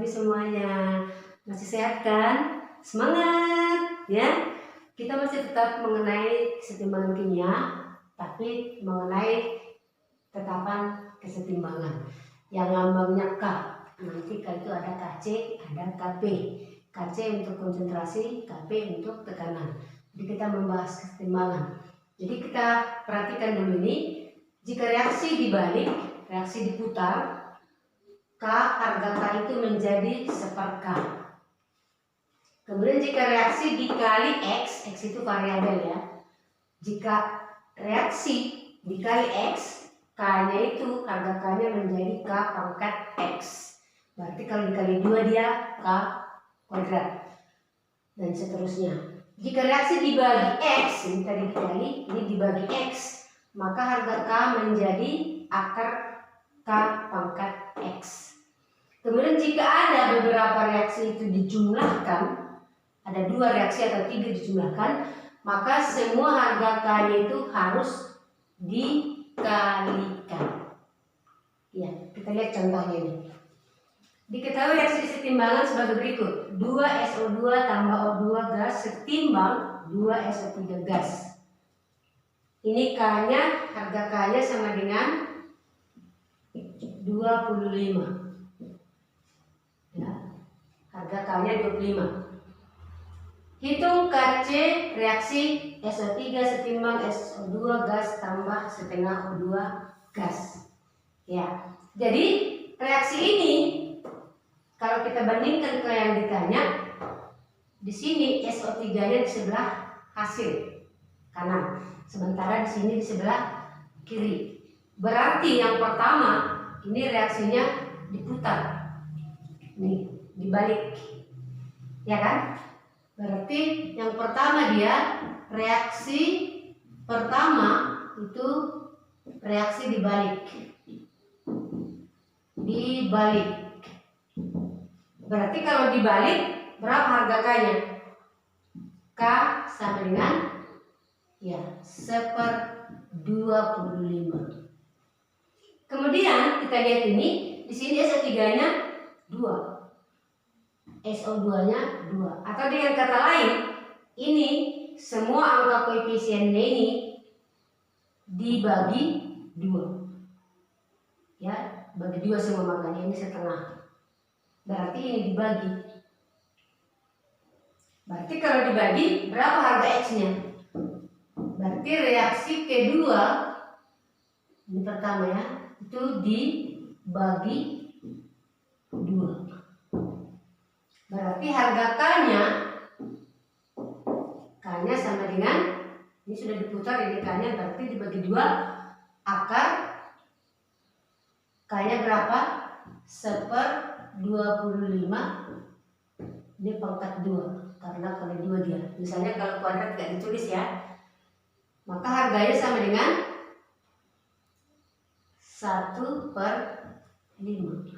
pagi semuanya. Masih sehat kan? Semangat ya. Kita masih tetap mengenai kesetimbangan kimia, tapi mengenai tetapan kesetimbangan yang lambangnya K. Nanti K itu ada KC, ada KP. KC untuk konsentrasi, KP untuk tekanan. Jadi kita membahas kesetimbangan. Jadi kita perhatikan dulu ini. Jika reaksi dibalik, reaksi diputar, K, harga K itu menjadi 1/K. Kemudian jika reaksi dikali X, X itu variabel ya. Jika reaksi dikali X, K-nya itu, harga K-nya menjadi K pangkat X. Berarti kalau dikali 2 dia K kuadrat. Dan seterusnya. Jika reaksi dibagi X, ini tadi dikali, ini dibagi X, maka harga K menjadi akar K pangkat X. Kemudian jika ada beberapa reaksi itu dijumlahkan, ada 2 reaksi atau 3 dijumlahkan, maka semua harga K-nya itu harus dikalikan. Ya, kita lihat contohnya ini. Diketahui reaksi kesetimbangan sebagai berikut. 2SO2 tambah O2 gas setimbang 2SO3 gas. Ini K-nya, harga K-nya sama dengan 25. Ya, harga K-nya 25. Hitung KC reaksi SO3 setimbang SO2 gas tambah setengah O2 gas. Ya, jadi reaksi ini kalau kita bandingkan ke yang ditanya, di sini SO3-nya di sebelah hasil kanan, sementara di sini di sebelah kiri. Berarti yang pertama ini reaksinya diputar, nih dibalik, ya kan? Berarti yang pertama dia reaksi pertama itu reaksi dibalik. Berarti kalau dibalik berapa harga K-nya? K sama dengan ya 1/25. Kemudian kita lihat ini di sini SO3-nya 2. SO2-nya 2. Atau dengan kata lain, ini semua angka koefisiennya ini dibagi 2. Ya, bagi 2 semua, makanya ini setengah. Berarti ini dibagi. Berarti kalau dibagi berapa harga X-nya? Berarti reaksi kedua, ini pertama ya, itu dibagi 2. Berarti harga K-nya sama dengan, ini sudah diputar, ini K-nya berarti dibagi 2, akar K-nya berapa? 1/25. Ini pangkat 2 karena kali 2 dia. Misalnya kalau kuadrat tidak ditulis ya, maka harganya sama dengan 1/5.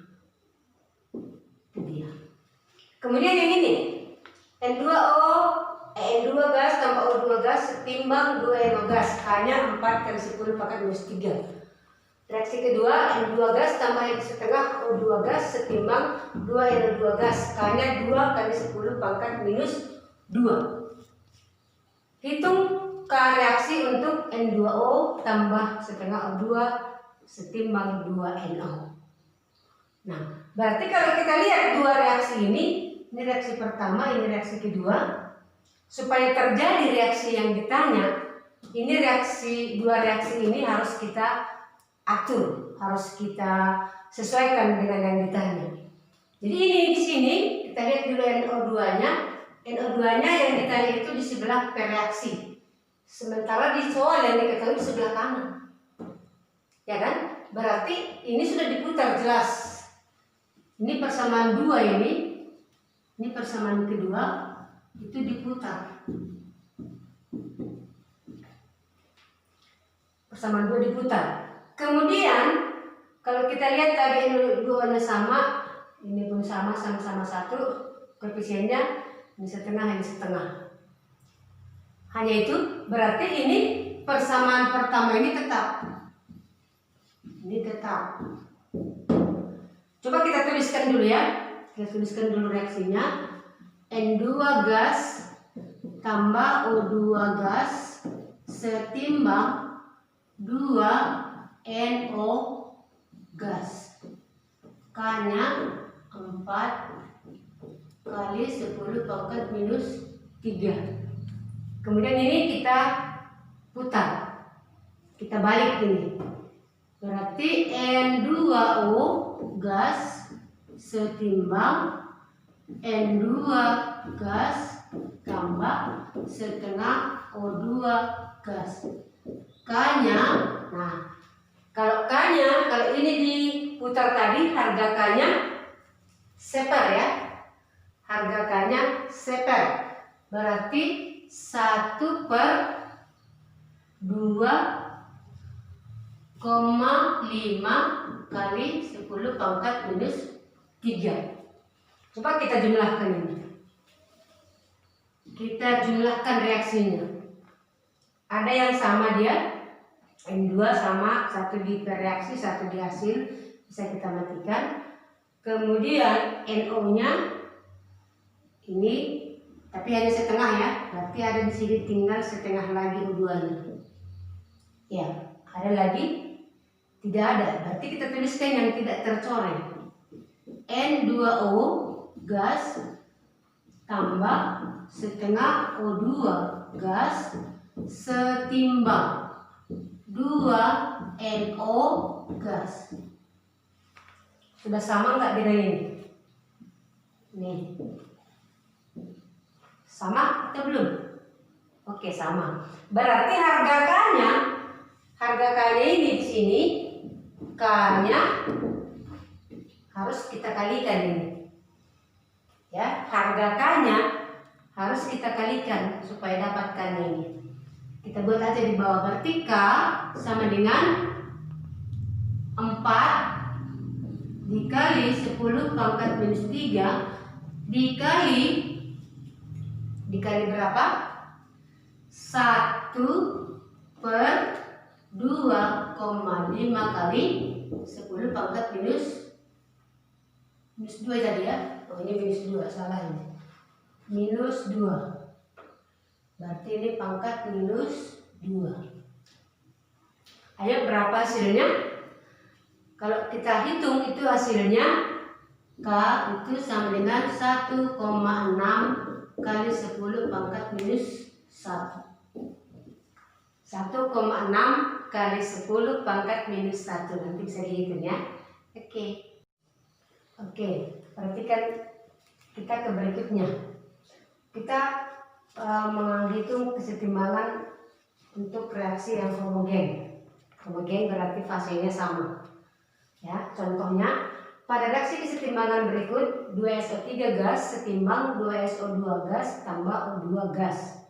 Itu dia. Kemudian yang ini N2 gas tambah O2 gas setimbang 2NO gas, K-nya 4 kali 10 pangkat minus 3. Reaksi kedua N2 gas tambah N setengah O2 gas setimbang 2NO2 gas, K-nya 2 kali 10 pangkat minus 2. Hitung K reaksi untuk N2O tambah setengah O2 setimbang 2NO. Nah, berarti kalau kita lihat 2 reaksi ini reaksi pertama, ini reaksi kedua. Supaya terjadi reaksi yang ditanya, ini reaksi, 2 reaksi ini harus kita atur, harus kita sesuaikan dengan yang ditanya. Jadi ini di sini kita lihat dulu NO2-nya. NO2-nya yang ditanya itu di sebelah pereaksi. Sementara di soal yang diketahui di sebelah kanan. Ya kan? Berarti ini sudah diputar jelas. Ini persamaan 2 ini persamaan kedua itu diputar. Persamaan 2 diputar. Kemudian kalau kita lihat tadi N2-nya sama, ini pun sama-sama 1, koefisiennya ini setengah. Hanya itu, berarti ini persamaan pertama ini tetap. Ini tetap. Coba kita tuliskan dulu ya. Kita tuliskan dulu reaksinya. N2 gas tambah O2 gas setimbang 2 NO gas. K-nya 4 kali 10 pangkat minus 3. Kemudian ini kita putar. Kita balik ini. Berarti N2O gas setimbang N2 gas tambah setengah O2 gas. K-nya, nah kalau K-nya, kalau ini diputar tadi harga K-nya seper ya. Harga K-nya seper. Berarti 1/2,5 kali 10 pangkat minus 3. Coba kita jumlahkan ini. Kita jumlahkan reaksinya. Ada yang sama dia. N2 sama, satu di reaksi, satu di hasil. Bisa kita matikan. Kemudian NO-nya ini, tapi hanya setengah ya. Berarti ada di sini tinggal setengah lagi O2-nya. Ya, ada lagi? Tidak ada. Berarti kita tuliskan yang tidak tercoreng. N2O gas tambah setengah O2 gas setimbang 2 NO gas. Sudah sama nggak dengan ini? Nih. Sama atau belum? Oke, sama. Berarti harga K-nya ini di sini, K-nya harus kita kalikan ini. Ya, harga K-nya harus kita kalikan supaya dapatkan ini. Kita buat aja di bawah. Berarti K sama dengan 4 dikali 10 pangkat minus 3 dikali berapa? 1/2,5 kali 10 pangkat minus 2 tadi ya. Oh, ini minus 2, salah ini. Minus 2. Berarti ini pangkat minus 2. Ayo, berapa hasilnya? Kalau kita hitung itu hasilnya K itu sama dengan 1,6 kali 10 pangkat minus 1. 1,6 kali 10 pangkat minus 1. Nanti bisa dihitung ya. Oke, perhatikan kita ke berikutnya. Kita menghitung kesetimbangan untuk reaksi yang homogen. Homogen berarti fasenya sama. Ya, contohnya pada reaksi kesetimbangan berikut 2SO3 gas setimbang 2SO2 gas tambah O2 gas.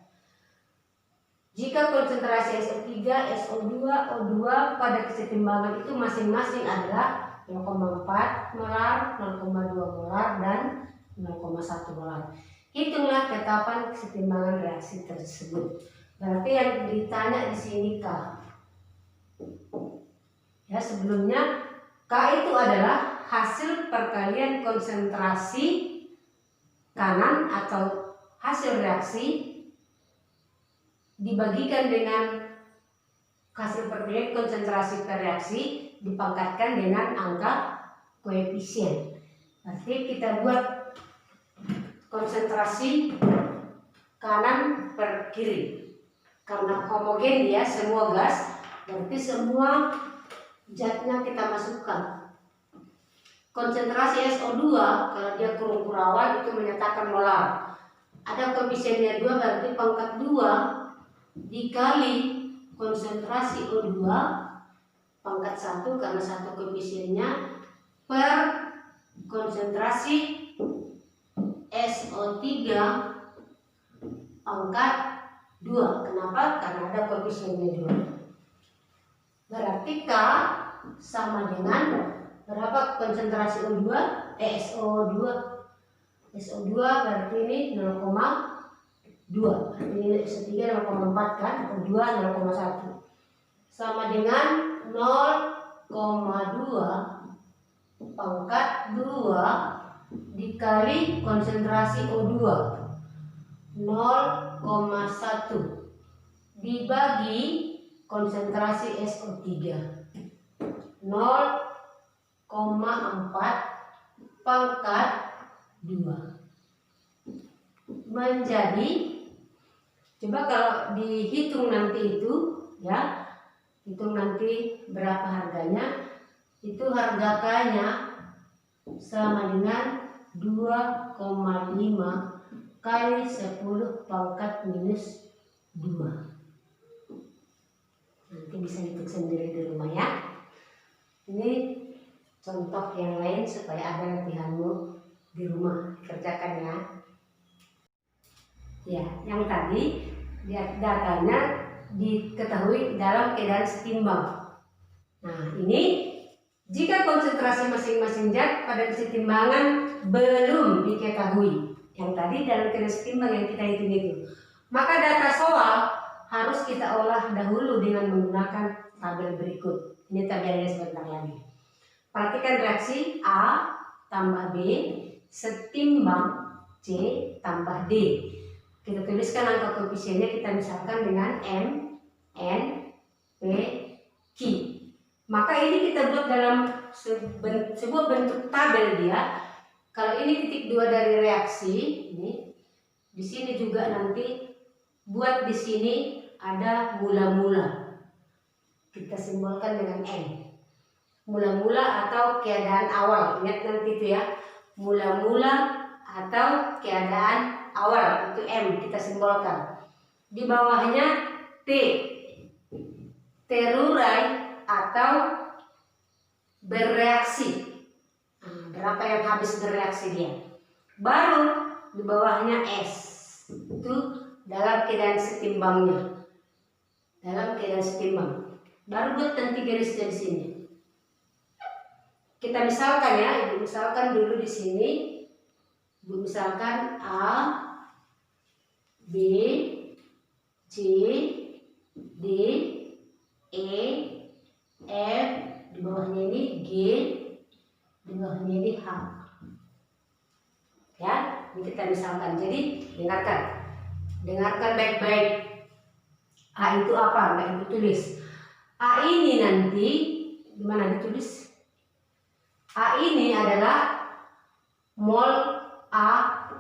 Jika konsentrasi SO3, SO2, O2 pada kesetimbangan itu masing-masing adalah 0,4 molar, 0,2 molar, dan 0,1 molar. Hitunglah ketapan kesetimbangan reaksi tersebut. Berarti yang ditanya di sini K. Ya, sebelumnya K itu adalah hasil perkalian konsentrasi kanan atau hasil reaksi dibagikan dengan hasil perkalian konsentrasi per reaksi dipangkatkan dengan angka koefisien. Berarti kita buat konsentrasi kanan per kiri. Karena homogen dia semua gas, berarti semua zatnya kita masukkan. Konsentrasi SO2 kalau dia kurung-kurawan itu menyatakan molar. Ada koefisiennya 2, berarti pangkat 2 dikali konsentrasi O2 pangkat 1 karena 1 koefisiennya per konsentrasi SO3 pangkat 2. Kenapa? Karena ada koefisiennya 2. Berarti K sama dengan berapa konsentrasi O2? SO2. SO2 berarti ini 0,2. Berarti ini SO3 0,4 kan? O2 0,1. Sama dengan 0,2 pangkat 2 dikali konsentrasi O2 0,1 dibagi konsentrasi SO3 0,4 pangkat 2 menjadi, coba kalau dihitung nanti itu ya, hitung nanti berapa harganya. Itu harga K-nya sama dengan 2,5 kali 10 pangkat minus 2. Nanti bisa hitung sendiri di rumah ya. Ini contoh yang lain supaya ada latihanmu di rumah, kerjakan ya. Ya, yang tadi datanya diketahui dalam keadaan setimbang. Nah, ini jika konsentrasi masing-masing zat pada kesetimbangan belum diketahui, yang tadi dalam keadaan setimbang yang kita hitung itu, maka data soal harus kita olah dahulu dengan menggunakan tabel berikut. Ini tabelnya sebentar lagi. Perhatikan reaksi A tambah B setimbang C tambah D. Kita tuliskan angka koefisiennya, kita misalkan dengan M, N, P, Q. Maka ini kita buat dalam sebuah bentuk tabel dia. Kalau ini titik 2 dari reaksi, ini di sini juga nanti buat di sini ada mula-mula. Kita simbolkan dengan M. Mula-mula atau keadaan awal. Ingat nanti itu ya. Mula-mula atau keadaan awal, itu M kita simbolkan. Di bawahnya T, terurai atau bereaksi. Nah, berapa yang habis bereaksi dia. Baru di bawahnya S, itu dalam keadaan setimbangnya. Dalam keadaan setimbang. Baru buat nanti garis dari sini. Kita misalkan ya, Ibu misalkan dulu di sini. Ibu misalkan A, B, C, D, E, F, di bawahnya ini G, di bawahnya ini H. Ya, ini kita misalkan. Jadi dengarkan baik-baik. A itu apa? Nggak Ibu tulis. A ini nanti gimana ditulis? A ini adalah mol A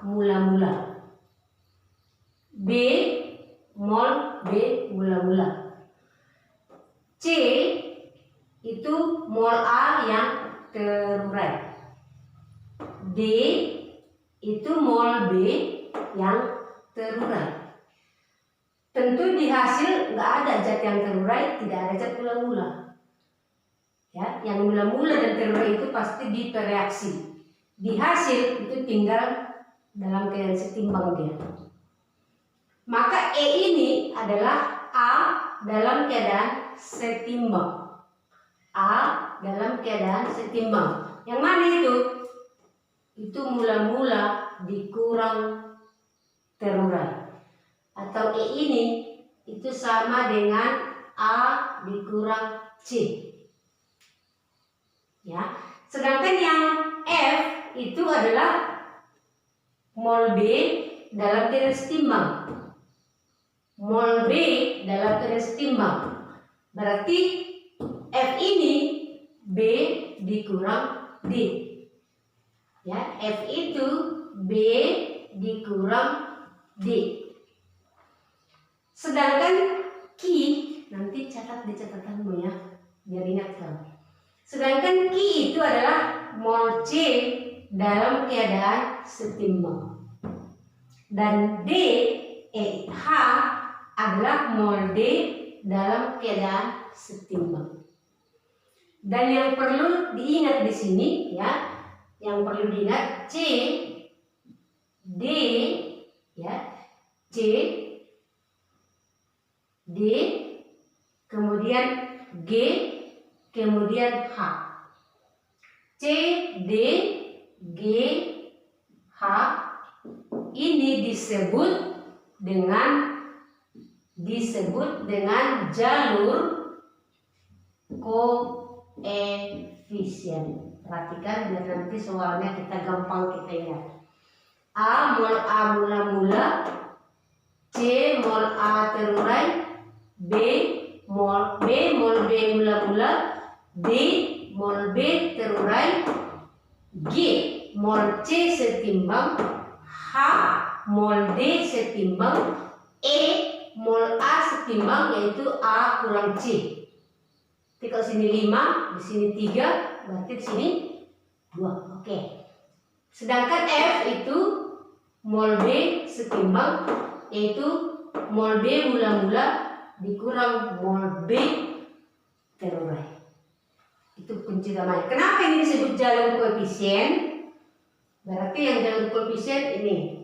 mula-mula. B mol B mula-mula. C itu mol A yang terurai. D itu mol B yang terurai. Tentu di hasil nggak ada zat yang terurai, tidak ada zat mula-mula. Ya, yang mula-mula dan terurai itu pasti di bereaksi. Di hasil itu tinggal dalam keadaan setimbang dia. Maka E ini adalah A dalam keadaan setimbang. A dalam keadaan setimbang. Yang mana itu? Itu mula-mula dikurang terurai. Atau E ini itu sama dengan A dikurang C. Ya. Sedangkan yang F itu adalah mol B dalam keadaan setimbang. Mol B dalam keadaan setimbang. Berarti F ini B dikurang D. Ya, F itu B dikurang D. Sedangkan Q, nanti catat di catatanmu ya, biar ingat kamu. Sedangkan Q itu adalah mol C dalam keadaan setimbang. Dan D, H adalah mol D dalam keadaan setimbang. Dan yang perlu diingat di sini ya, yang perlu diingat C, D, ya, C, D, kemudian G, kemudian H. C, D, G, H ini disebut dengan jalur koefisien. Perhatikan biar nanti soalnya kita gampang kita ingat. A mula-mula, C mol A terurai, B mol B mula-mula, D mol B terurai, G mol C setimbang, H mol D setimbang, E mol A setimbang, yaitu A kurang C. Jadi kalau sini 5, di sini 3, berarti di sini 2. Oke. Sedangkan F itu mol B setimbang, yaitu mol B mula-mula dikurang mol B terurai. Itu kunci utamanya. Kenapa ini disebut jalur koefisien? Berarti yang jalur koefisien ini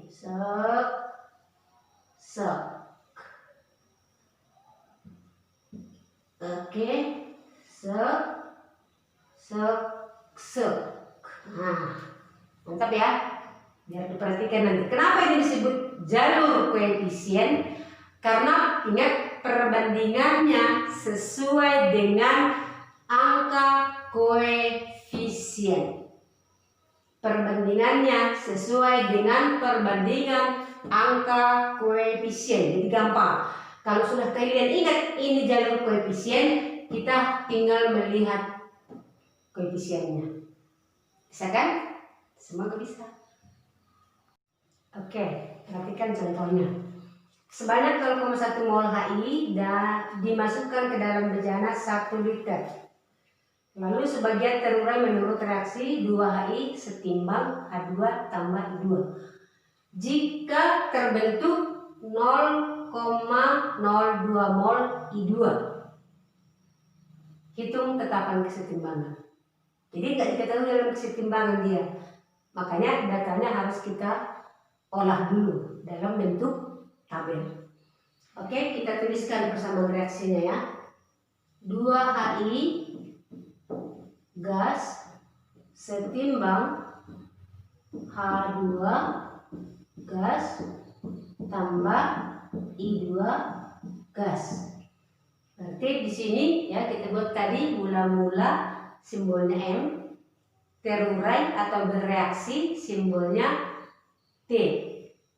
Oke, Nah, mantap ya. Biar diperhatikan nanti. Kenapa ini disebut jalur koefisien? Karena ingat perbandingannya sesuai dengan angka koefisien. Perbandingannya sesuai dengan perbandingan angka koefisien. Jadi gampang. Kalau sudah kalian ingat ini jalur koefisien, kita tinggal melihat koefisiennya. Bisa kan? Semoga bisa. Oke, perhatikan contohnya. Sebanyak 0,1 mol HI dan dimasukkan ke dalam bejana 1 liter. Lalu sebagian terurai menurut reaksi 2 HI setimbang H2 tambah I2. Jika terbentuk 0,02 mol I2. Hitung tetapan kesetimbangan. Jadi nggak diketahui dalam kesetimbangan dia. Makanya datanya harus kita olah dulu dalam bentuk tabel. Oke, kita tuliskan bersama reaksinya ya. 2 HI gas setimbang H2 gas tambah I2 gas. Berarti di sini ya kita buat tadi mula-mula simbolnya M, terurai atau bereaksi simbolnya T,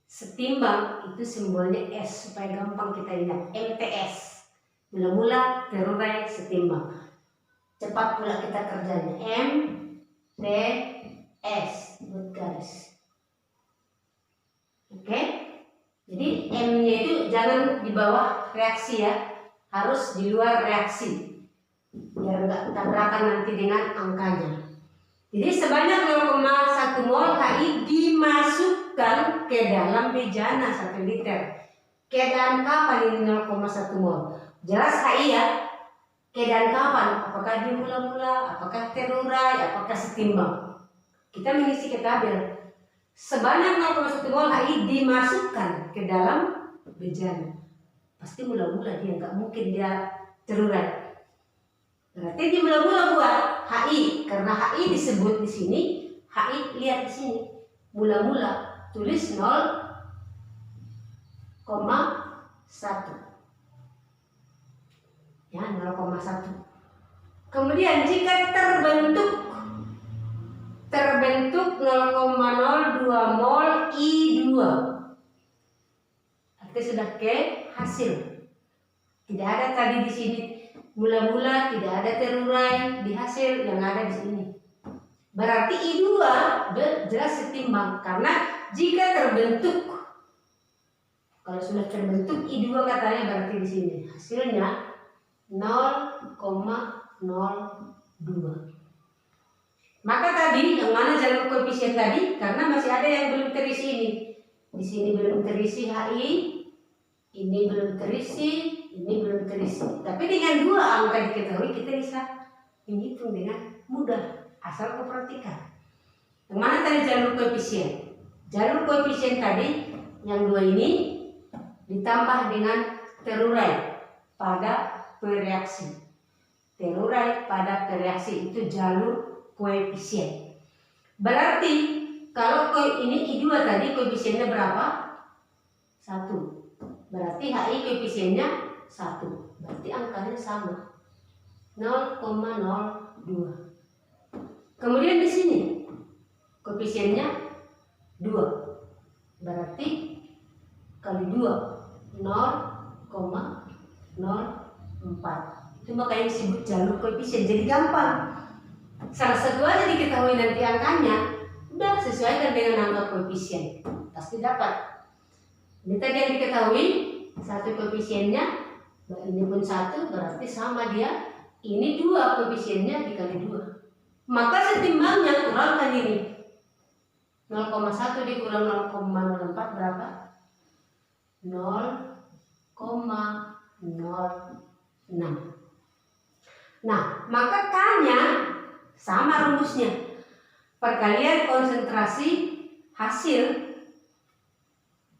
setimbang itu simbolnya S supaya gampang kita ingat, MTS. Mula-mula terurai setimbang. Cepat pula kita kerjanya, MTS buat garis. Oke? Jadi M-nya itu jangan di bawah reaksi ya, harus di luar reaksi biar nggak tabrakan nanti dengan angkanya. Jadi sebanyak 0,1 mol HI dimasukkan ke dalam bejana 1 liter. Keadaan kapan ini 0,1 mol? Jelas HI ya. Keadaan kapan? Apakah di mula-mula, apakah terurai, apakah setimbang? Kita mengisi ke tabel. Sebanyak 0,1 mol HI dimasukkan ke dalam bejana. Pasti mula-mula dia, nggak mungkin dia terurai. Berarti di mula-mula buat HI, karena HI disebut di sini, HI lihat di sini. Mula-mula tulis 0,1. Ya, 0,1. Kemudian jika terbentuk 0,02 mol I2. Artinya sudah ke hasil. Tidak ada tadi di sini mula-mula, tidak ada terurai di hasil, yang ada di sini. Berarti I2 jelas setimbang karena jika terbentuk, kalau sudah terbentuk I2 katanya berarti di sini hasilnya 0,02. Maka tadi yang mana jalur koefisien tadi, karena masih ada yang belum terisi ini. Di sini belum terisi HI, ini belum terisi, ini belum terisi. Tapi dengan 2 angka diketahui kita bisa menghitung dengan mudah, asal kau perhatikan. Yang mana tadi jalur koefisien? Jalur koefisien tadi yang 2 ini ditambah dengan terurai pada bereaksi. Terurai pada bereaksi itu jalur koefisien. Berarti kalau ini I2 tadi koefisiennya berapa? 1. Berarti HI koefisiennya 1. Berarti angkanya sama. 0,02. Kemudian di sini koefisiennya 2. Berarti kali 2 0,04. Itu makanya disebut jalur koefisien. Jadi gampang. Salah satu aja diketahui nanti angkanya, udah sesuaikan dengan angka koefisien, pasti dapat. Ini tadi yang diketahui, satu koefisiennya, ini pun 1, berarti sama dia. Ini 2 koefisiennya dikali 2. Maka setimbangnya kurangkan ini. 0,1 dikurang 0,04 berapa? 0,06. Nah, maka K-nya sama rumusnya. Perkalian konsentrasi hasil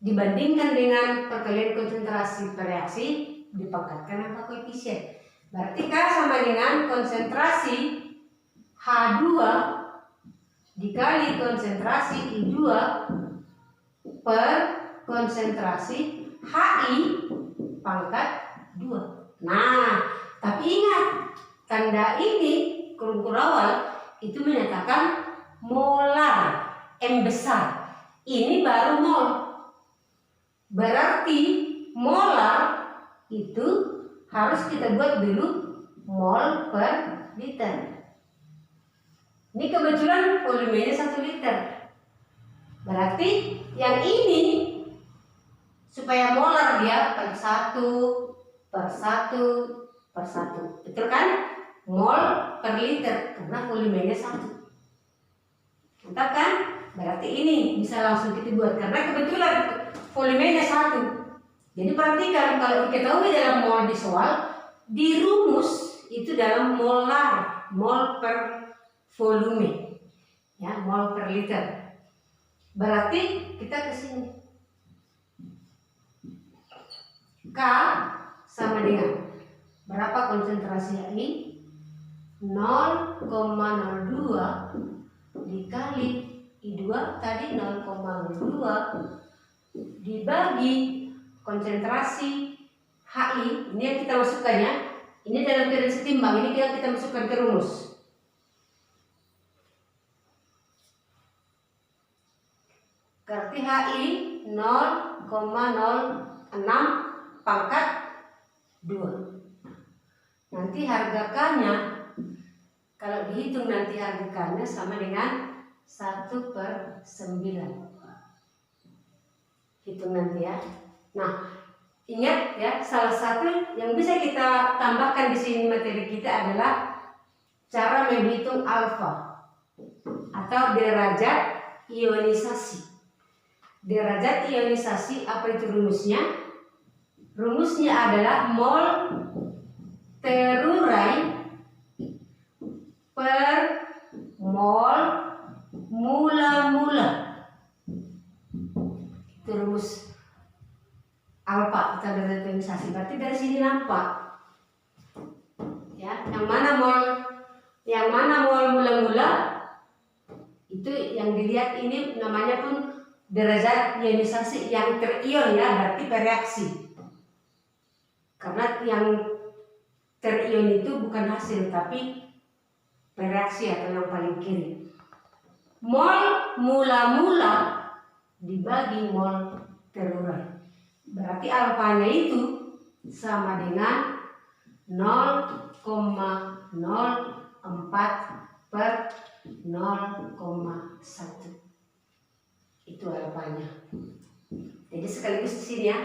dibandingkan dengan perkalian konsentrasi reaksi dipangkatkan angka koefisien. Berarti K sama dengan konsentrasi H2 dikali konsentrasi I2 per konsentrasi HI pangkat 2. Nah, tapi ingat, tanda ini kurung awal itu menyatakan molar, M besar. Ini baru mol. Berarti molar itu harus kita buat dulu mol per liter. Ini kebetulan volumenya 1 liter. Berarti yang ini supaya molar dia per 1 per 1 per 1. Betul kan? Mol per liter karena volumenya 1. Mantap kan? Berarti ini bisa langsung kita buat karena kebetulan volumenya 1. Jadi perhatikan kalau diketahui dalam mol di soal, di rumus itu dalam molar, mol per volume, ya, mol per liter. Berarti kita ke sini. K sama dengan berapa konsentrasi HI? 0,02 dikali I2 tadi 0,02 dibagi konsentrasi HI. Ini yang kita masukkan ya. Ini dalam keadaan setimbang, ini kita masukkan ke rumus. Berarti HI 0,06 pangkat 2. Nanti harga K-nya kalau dihitung nanti harga K-nya sama dengan 1/9. Hitung nanti ya. Nah, ingat ya, salah satu yang bisa kita tambahkan di sini materi kita adalah cara menghitung alfa atau derajat ionisasi. Derajat ionisasi apa itu rumusnya? Rumusnya adalah mol terurai per mol mula-mula. Itu rumus alfa atau derajat ionisasi. Berarti dari sini nampak ya, yang mana mol mula-mula itu yang dilihat ini namanya pun derajat ionisasi yang terion ya, berarti bereaksi. Karena yang terion itu bukan hasil tapi bereaksi atau yang paling kiri. Mol mula-mula dibagi mol terurai. Berarti alfanya itu sama dengan 0,04 per 0,1. Itu alfanya. Jadi sekaligus di sini ya.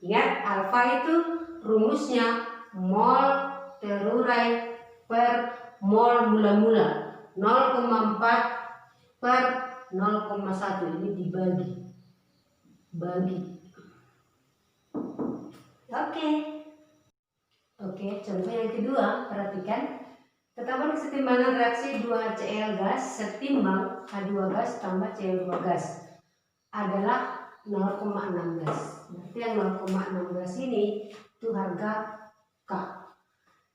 Ingat, alfa itu rumusnya mol terurai per mol mula-mula 0,4 per 0,1. Ini dibagi. Oke, contoh yang kedua, perhatikan. Ketemuan kesetimbangan reaksi 2HCl gas setimbang H2 gas tambah Cl2 gas adalah 0,6 gas. Berarti yang 0,6 gas ini itu harga K.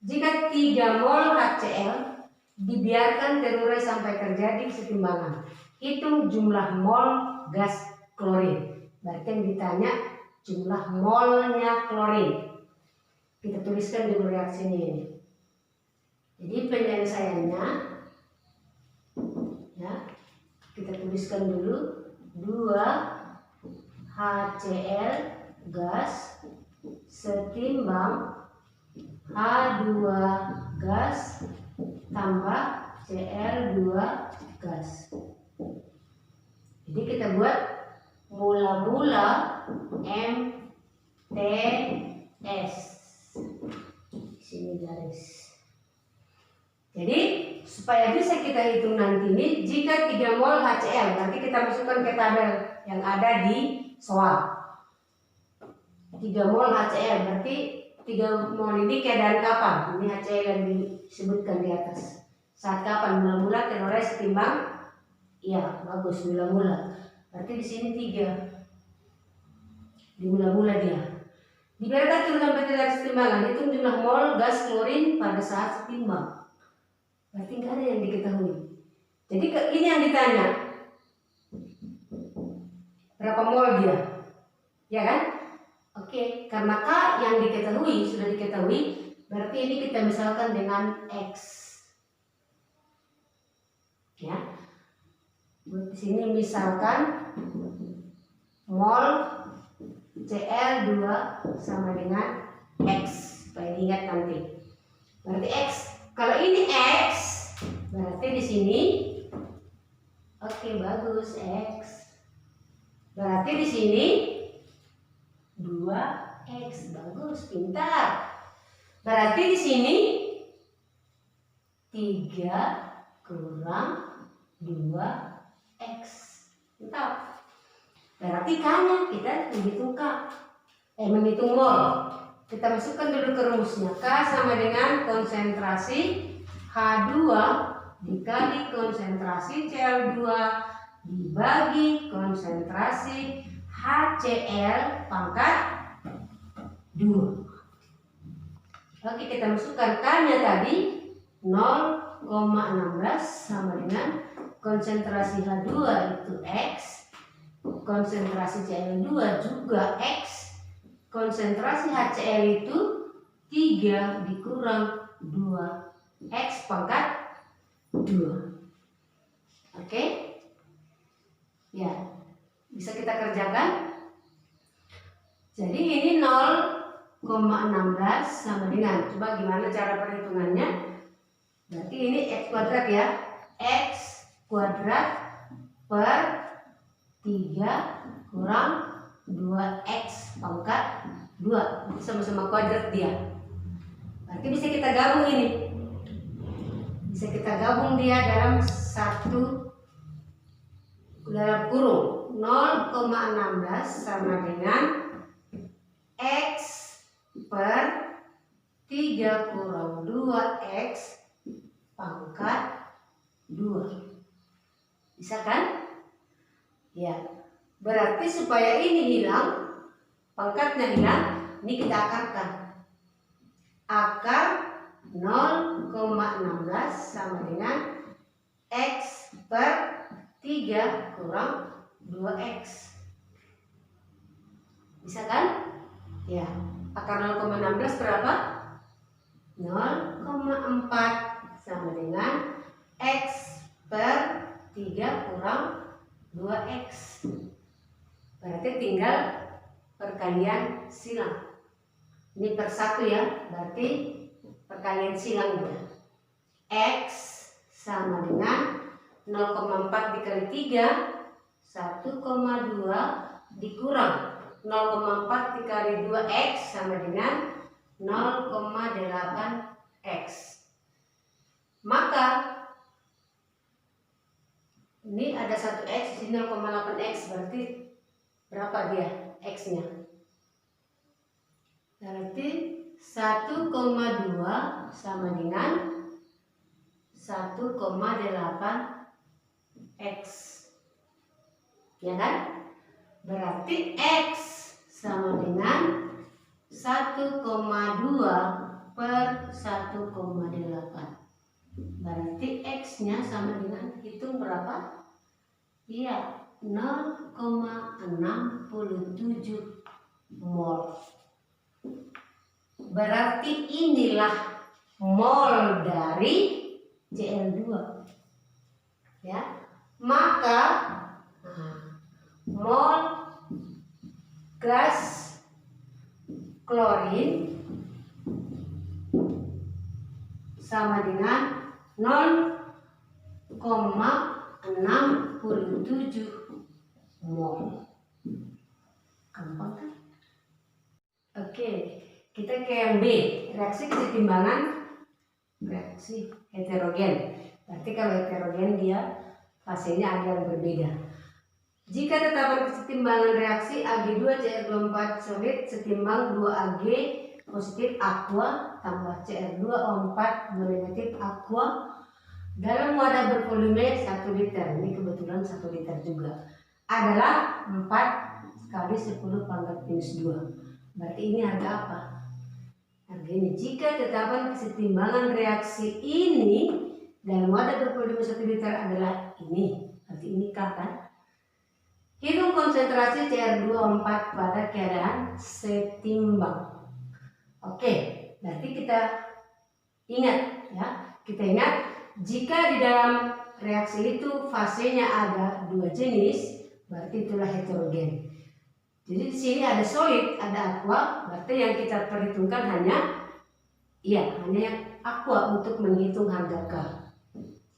Jika 3 mol HCl dibiarkan terurai sampai terjadi kesetimbangan, hitung jumlah mol gas klorin. Berarti yang ditanya jumlah molnya klorin. Kita tuliskan dulu reaksinya ini. Jadi penyelesaiannya Kita tuliskan dulu 2 HCl gas setimbang H2 gas tambah Cl2 gas. Jadi kita buat mula-mula MTS. Sini garis. Jadi supaya bisa kita hitung nanti ini, jika 3 mol HCl berarti kita masukkan ke tabel yang ada di soal. 3 mol HCl berarti 3 mol ini keadaan kapan? Ini HCl yang disebutkan di atas. Saat kapan? Mula-mula telorais setimbang, iya bagus, mula-mula. Berarti di sini 3. Di mula-mula dia. Dibiarkan turunan pada dari setimbangan, hitung jumlah mol gas klorin pada saat setimbang. Berarti nggak ada yang diketahui. Jadi ini yang ditanya. Berapa mol dia? Ya kan? Oke, karena K yang diketahui, sudah diketahui, berarti ini kita misalkan dengan X. Ya. Di sini misalkan mol Cl2 sama dengan X, supaya diingat nanti. Berarti X. Kalau ini X, berarti di sini oke, bagus X. Berarti di sini 2X, bagus, pintar. Berarti di sini 3 kurang 2X. Mantap. Berarti K-nya kita menghitung menghitung mol. Kita masukkan dulu ke rumusnya. K sama dengan konsentrasi H2 dikali konsentrasi Cl2 dibagi konsentrasi HCl pangkat 2. Oke, kita masukkan K-nya tadi 0,16 sama dengan konsentrasi H2 itu X, konsentrasi Cl2 juga X, konsentrasi HCl itu 3 dikurang 2X pangkat 2. Oke? Ya, bisa kita kerjakan. Jadi ini 0,16 sama dengan, coba gimana cara perhitungannya? Berarti ini X kuadrat ya. X kuadrat per 3 kurang 2X pangkat 2. Sama-sama kuadrat dia. Berarti bisa kita gabung ini. Bisa kita gabung dia dalam kurung 0,16 sama dengan X per 3 kurang 2X pangkat 2. Bisa kan? Ya. Berarti supaya ini hilang, pangkatnya hilang, ini kita akarkan. Akar 0,16 sama dengan X per 3 kurang 2X. Bisa kan? Ya. Akar 0,16 berapa? 0,4 sama dengan X per 3 kurang 2X. Berarti tinggal perkalian silang. Ini per 1 ya, berarti perkalian silang ya. X sama dengan 0,4 dikali 3, 1,2 dikurang 0,4 dikali 2X sama dengan 0,8X. Maka ini ada 1X, di sini 0,8X, berarti berapa dia X-nya? Berarti 1,2 sama dengan 1,8X. Ya kan? Berarti X sama dengan 1,2 per 1,8. Berarti X-nya sama dengan, hitung berapa? Iya, 0,67 mol. Berarti inilah mol dari Cl2. Ya, maka mol gas klorin sama dengan 0,67 mol. Gampang kan? Oke, kita ke yang B, reaksi kesetimbangan reaksi heterogen. Berarti kalau heterogen dia fasenya ada yang berbeda. Jika tetapan kesetimbangan reaksi Ag2CR24 solid setimbang 2Ag positif aqua tambah Cr2O4 2 negatif aqua dalam wadah bervolume 1 liter, ini kebetulan 1 liter juga, adalah 4 kali 10 pangkat minus 2. Berarti ini harga apa? Harga ini. Jika tetapan kesetimbangan reaksi ini dalam wadah bervolume 1 liter adalah ini, berarti ini K kan? Hitung konsentrasi Cr2O4 pada keadaan setimbang. Oke, berarti kita ingat ya, kita ingat jika di dalam reaksi itu fasenya ada dua jenis, berarti itulah heterogen. Jadi di sini ada solid, ada aqua, berarti yang kita perhitungkan hanya yang aqua untuk menghitung harga K.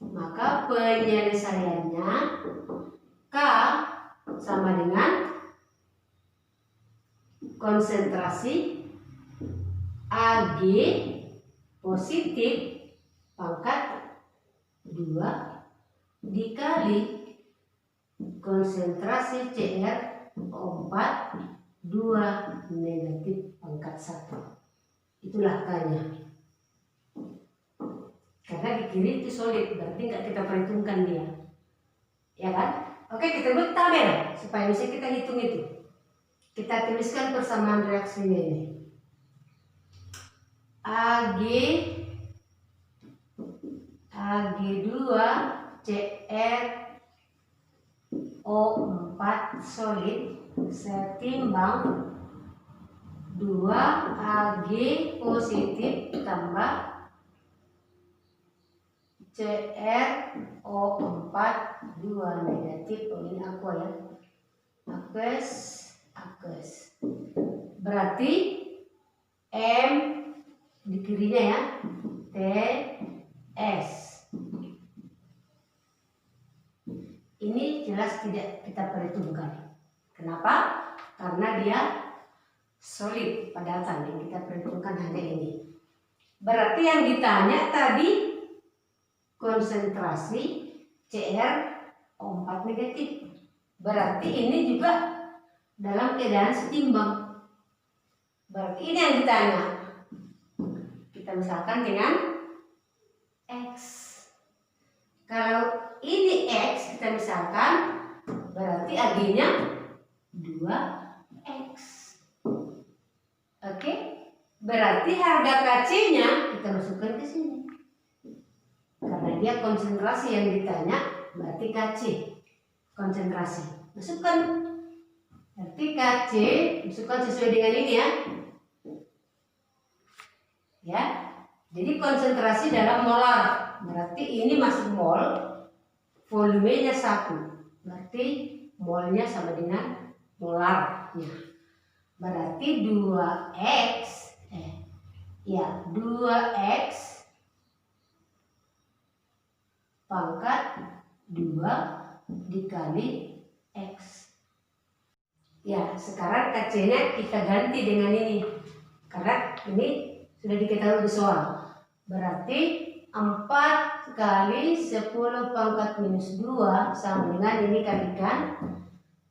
Maka penyelesaiannya K sama dengan konsentrasi Ag positif pangkat 2 dikali konsentrasi Cr4 2 negatif pangkat 1. Itulah K-nya. Karena di kiri itu solid, berarti nggak kita perhitungkan dia. Ya kan? Oke, kita buat tabel supaya bisa kita hitung itu. Kita tuliskan persamaan reaksinya ini. Ag2 CrO4 solid setimbang 2 Ag positif tambah Cr2O4 2 negatif. Ini aqua ya, aqueous. Berarti M di kirinya ya, TS. Ini jelas tidak kita perhitungkan. Kenapa? Karena dia solid padatan, yang kita perhitungkan hanya ini. Berarti yang ditanya tadi konsentrasi Cr4 negatif. Berarti ini juga dalam keadaan setimbang. Berarti ini yang ditanya. Kita misalkan dengan X. Kalau ini X kita misalkan, berarti Ag-nya 2X. Oke? Berarti harga Kc-nya kita masukkan ke sini. Karena dia konsentrasi yang ditanya, berarti Kc konsentrasi. Masukkan. Berarti Kc masukkan sesuai dengan ini ya. Ya. Jadi konsentrasi dalam molar. Berarti ini masih mol. Volumenya 1. Berarti molnya sama dengan molarnya. Berarti 2x 2x pangkat 2 dikali X. Ya, sekarang Kc-nya kita ganti dengan ini. Karena ini sudah diketahui di soal. Berarti 4 kali 10 pangkat minus 2 sama dengan ini kalikan.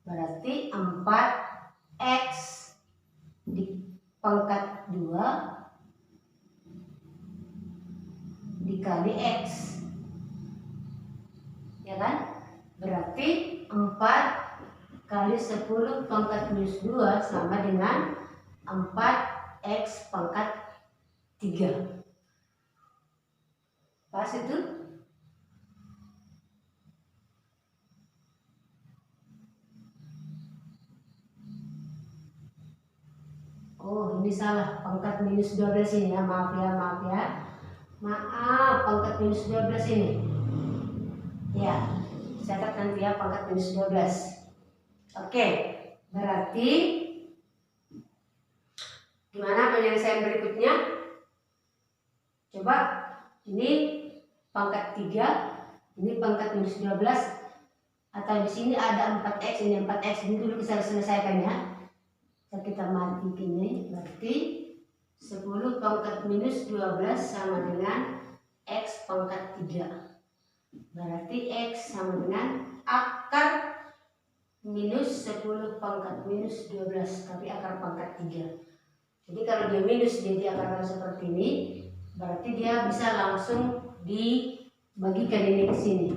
Berarti 4x di pangkat 2 dikali X. Ya kan? Berarti 4 kali 10 pangkat minus 2 sama dengan 4x pangkat 3. Pas itu? Oh, ini salah. Pangkat minus 12 ini ya. Maaf ya. Maaf, pangkat minus 12 ini. Ya. catat nanti ya, pangkat minus 12. Oke, berarti gimana penyelesaian berikutnya? Coba, ini pangkat 3, ini pangkat minus 12, atau di sini ada 4x, ini 4x, ini dulu bisa selesaikan ya. Kita mati gini, berarti 10 pangkat minus 12 sama dengan x pangkat 3. Berarti x sama dengan akar minus 10 pangkat minus 12, tapi akar pangkat 3. Jadi kalau dia minus, jadi akarnya seperti ini, berarti dia bisa langsung dibagikan ini ke sini.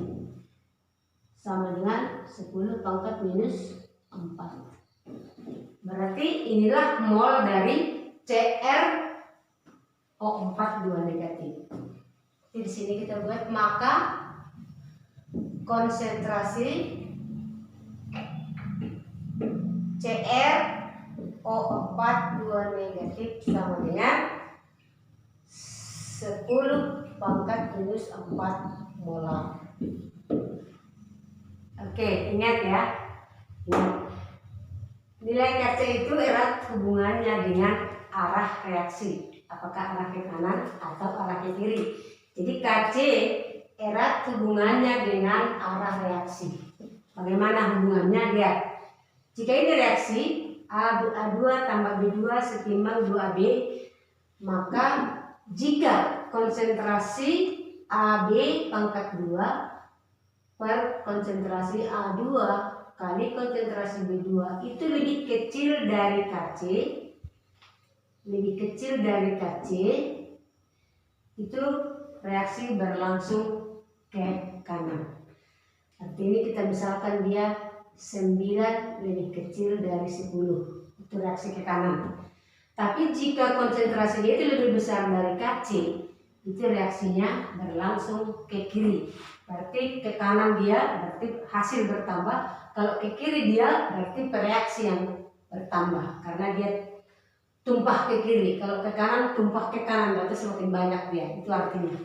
Sama dengan 10 pangkat minus 4. Berarti inilah mol dari CrO4 2 negatif. Jadi di sini kita buat, maka konsentrasi CrO4 2 negatif sama dengan 10 pangkat minus 4 molar. Oke, ingat ya. Nilai Kc itu erat hubungannya dengan arah reaksi, apakah arah ke kanan atau arah ke kiri. Jadi Kc erat hubungannya dengan arah reaksi. Bagaimana hubungannya? Lihat. Jika ini reaksi A2 tambah B2 setimbang 2AB, maka jika konsentrasi AB pangkat 2 per konsentrasi A2 kali konsentrasi B2 itu lebih kecil dari Kc, itu reaksi berlangsung ke kanan. Arti ini kita misalkan dia 9 lebih kecil dari 10, itu reaksi ke kanan. Tapi jika konsentrasinya itu lebih besar dari Kc, itu reaksinya berlangsung ke kiri. Berarti ke kanan dia berarti hasil bertambah, kalau ke kiri dia berarti reaksi yang bertambah karena dia tumpah ke kiri. Kalau ke kanan tumpah ke kanan, berarti semakin banyak dia. Itu artinya.